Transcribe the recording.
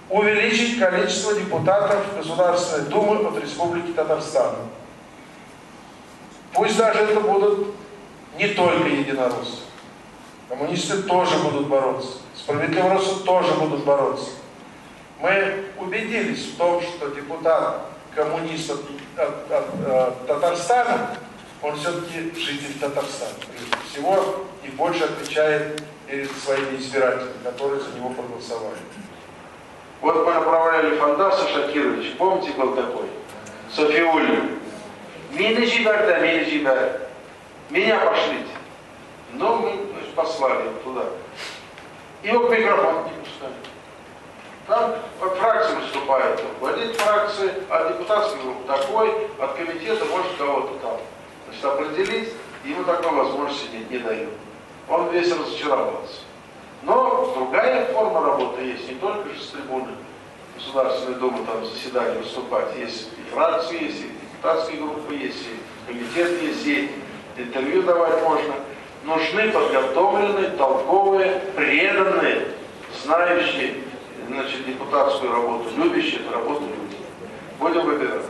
Увеличить количество депутатов Государственной Думы от Республики Татарстан. Пусть даже это будут не только единороссы. Коммунисты тоже будут бороться. Справедливороссы тоже будут бороться. Мы убедились в том, что депутат коммунист от Татарстана, он все-таки житель Татарстана, прежде всего, и больше отвечает перед своими избирателями, которые за него проголосовали. Вот мы направляли Фандаса Шакировича, помните, был такой? Софиуллин. Меня пошлите. Но мы послали его туда. Его к микрофону не пускали. Там от фракции выступает руководитель фракции, от депутатской группы такой, от комитета может кого-то там. Значит, определить, ему такой возможности не дают. Он весь разочаровался. Но другая форма работы есть, не только же с трибуны Государственной Думы там заседания выступать. Есть и фракции, есть и депутатские группы, есть и комитет, есть и интервью давать можно. Нужны подготовленные, толковые, преданные, знающие, значит, депутатскую работу, любящие эту работу люди. Будем выбирать.